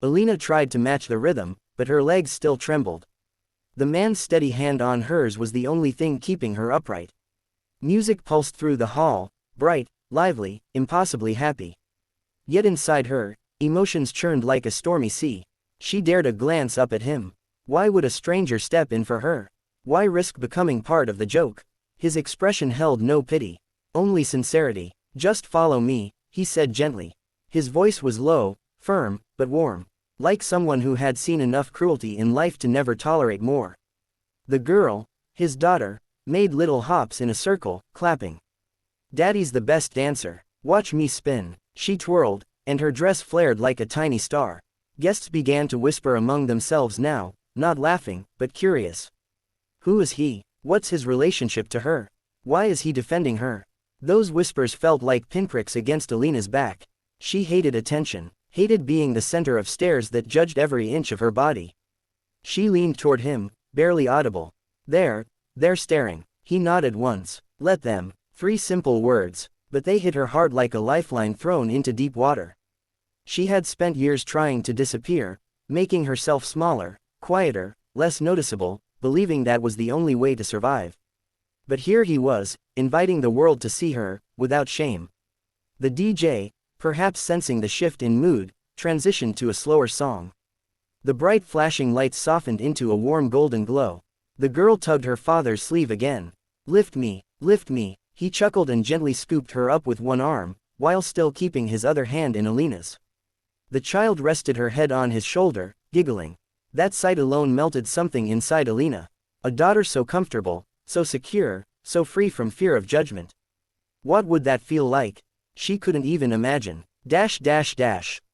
Alina tried to match the rhythm, but her legs still trembled. The man's steady hand on hers was the only thing keeping her upright. Music pulsed through the hall, bright, lively, impossibly happy. Yet inside her, emotions churned like a stormy sea. She dared a glance up at him. Why would a stranger step in for her? Why risk becoming part of the joke? His expression held no pity, only sincerity. "Just follow me," he said gently. His voice was low, firm, but warm, like someone who had seen enough cruelty in life to never tolerate more. The girl, his daughter, made little hops in a circle, clapping. "Daddy's the best dancer. Watch me spin." She twirled, and her dress flared like a tiny star. Guests began to whisper among themselves now, not laughing, but curious. Who is he? What's his relationship to her? Why is he defending her? Those whispers felt like pinpricks against Alina's back. She hated attention, hated being the center of stares that judged every inch of her body. She leaned toward him, barely audible. They're staring." He nodded once. "Let them." 3 simple words, but they hit her hard like a lifeline thrown into deep water. She had spent years trying to disappear, making herself smaller, quieter, less noticeable, believing that was the only way to survive. But here he was, inviting the world to see her, without shame. The DJ, perhaps sensing the shift in mood, transitioned to a slower song. The bright flashing lights softened into a warm golden glow. The girl tugged her father's sleeve again. Lift me," he chuckled and gently scooped her up with one arm, while still keeping his other hand in Alina's. The child rested her head on his shoulder, giggling. That sight alone melted something inside Alina. A daughter so comfortable, so secure, so free from fear of judgment. What would that feel like? She couldn't even imagine.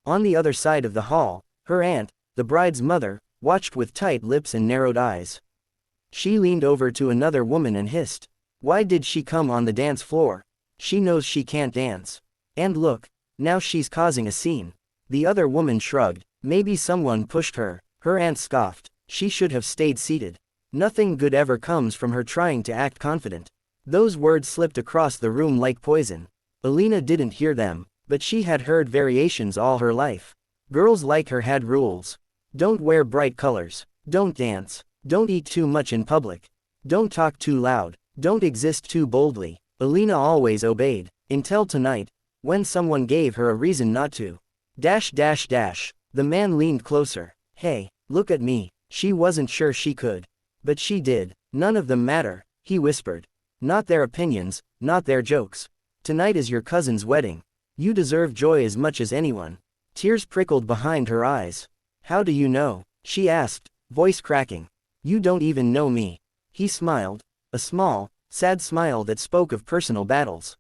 On the other side of the hall, her aunt, the bride's mother, watched with tight lips and narrowed eyes. She leaned over to another woman and hissed. Why did she come on the dance floor? She knows she can't dance. And look, now she's causing a scene. The other woman shrugged. Maybe someone pushed her. Her aunt scoffed. She should have stayed seated. Nothing good ever comes from her trying to act confident. Those words slipped across the room like poison. Alina didn't hear them, but she had heard variations all her life. Girls like her had rules. Don't wear bright colors. Don't dance. Don't eat too much in public. Don't talk too loud. Don't exist too boldly. Alina always obeyed, until tonight, when someone gave her a reason not to. The man leaned closer. Hey, look at me. She wasn't sure she could. But she did. None of them matter, he whispered. Not their opinions, not their jokes. Tonight is your cousin's wedding. You deserve joy as much as anyone. Tears prickled behind her eyes. How do you know? She asked, voice cracking. You don't even know me. He smiled, a small, sad smile that spoke of personal battles.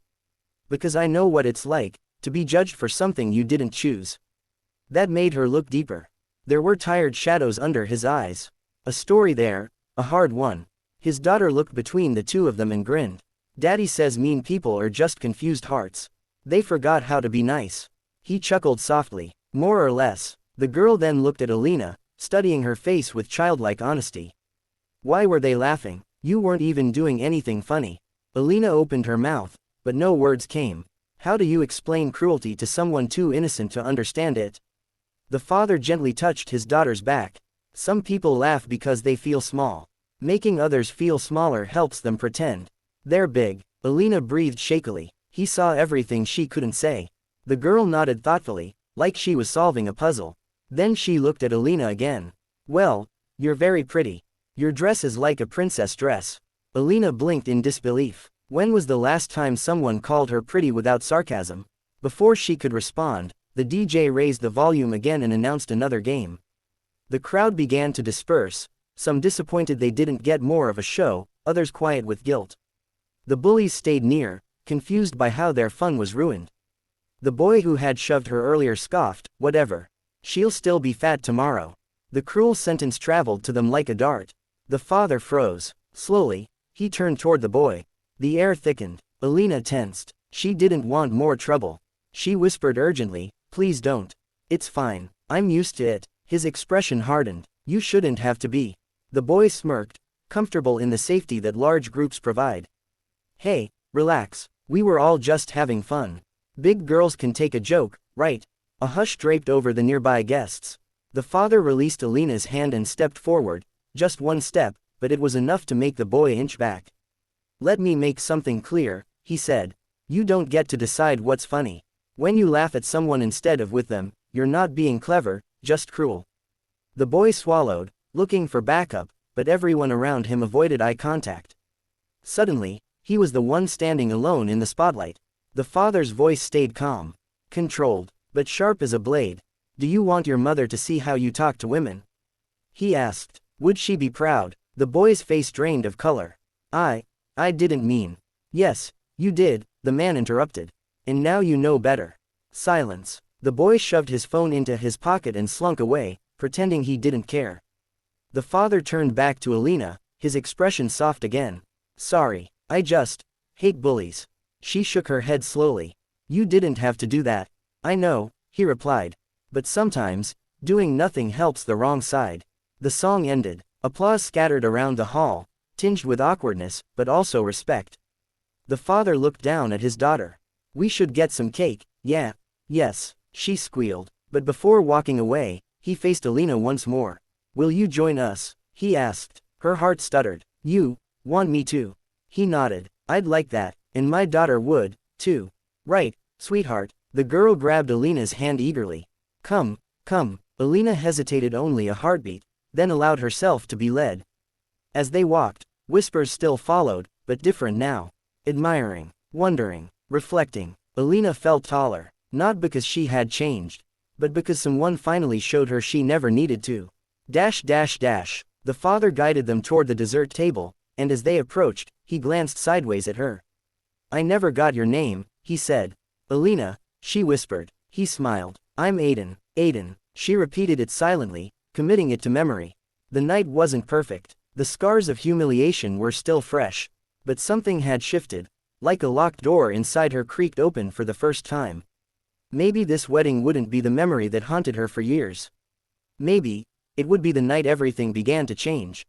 Because I know what it's like, to be judged for something you didn't choose. That made her look deeper. There were tired shadows under his eyes. A story there, a hard one. His daughter looked between the two of them and grinned. Daddy says mean people are just confused hearts. They forgot how to be nice. He chuckled softly. More or less. The girl then looked at Alina, studying her face with childlike honesty. Why were they laughing? You weren't even doing anything funny. Alina opened her mouth, but no words came. How do you explain cruelty to someone too innocent to understand it? The father gently touched his daughter's back. Some people laugh because they feel small. Making others feel smaller helps them pretend they're big. Alina breathed shakily. He saw everything she couldn't say. The girl nodded thoughtfully, like she was solving a puzzle. Then she looked at Alina again. Well, you're very pretty. Your dress is like a princess dress. Alina blinked in disbelief. When was the last time someone called her pretty without sarcasm? Before she could respond, the DJ raised the volume again and announced another game. The crowd began to disperse, some disappointed they didn't get more of a show, others quiet with guilt. The bullies stayed near, confused by how their fun was ruined. The boy who had shoved her earlier scoffed, whatever. She'll still be fat tomorrow. The cruel sentence traveled to them like a dart. The father froze. Slowly, he turned toward the boy. The air thickened. Alina tensed. She didn't want more trouble. She whispered urgently, please don't. It's fine. I'm used to it. His expression hardened. You shouldn't have to be. The boy smirked, comfortable in the safety that large groups provide. Hey, relax. We were all just having fun. Big girls can take a joke, right? A hush draped over the nearby guests. The father released Alina's hand and stepped forward, just one step, but it was enough to make the boy inch back. "Let me make something clear," he said. "You don't get to decide what's funny. When you laugh at someone instead of with them, you're not being clever, just cruel." The boy swallowed, looking for backup, but everyone around him avoided eye contact. Suddenly, he was the one standing alone in the spotlight. The father's voice stayed calm, controlled, but sharp as a blade. "Do you want your mother to see how you talk to women?" he asked. "Would she be proud?" The boy's face drained of color. I didn't mean." "Yes, you did," the man interrupted. "And now you know better." Silence. The boy shoved his phone into his pocket and slunk away, pretending he didn't care. The father turned back to Alina, his expression soft again. "Sorry, I just hate bullies." She shook her head slowly. "You didn't have to do that." "I know," he replied. "But sometimes, doing nothing helps the wrong side." The song ended. Applause scattered around the hall, tinged with awkwardness, but also respect. The father looked down at his daughter. "We should get some cake, yeah." "Yes," she squealed. But before walking away, he faced Alina once more. "Will you join us?" he asked. Her heart stuttered. "You want me to?" He nodded. "I'd like that, and my daughter would, too." "Right, sweetheart." The girl grabbed Alina's hand eagerly. Come. Alina hesitated only a heartbeat, then allowed herself to be led. As they walked, whispers still followed, but different now. Admiring, wondering, reflecting. Alina felt taller, not because she had changed, but because someone finally showed her she never needed to. The father guided them toward the dessert table, and as they approached, he glanced sideways at her. "I never got your name," he said. "Alina," she whispered. He smiled. "I'm Aiden." "Aiden." She repeated it silently, committing it to memory. The night wasn't perfect. The scars of humiliation were still fresh. But something had shifted. Like a locked door inside her creaked open for the first time. Maybe this wedding wouldn't be the memory that haunted her for years. Maybe it would be the night everything began to change.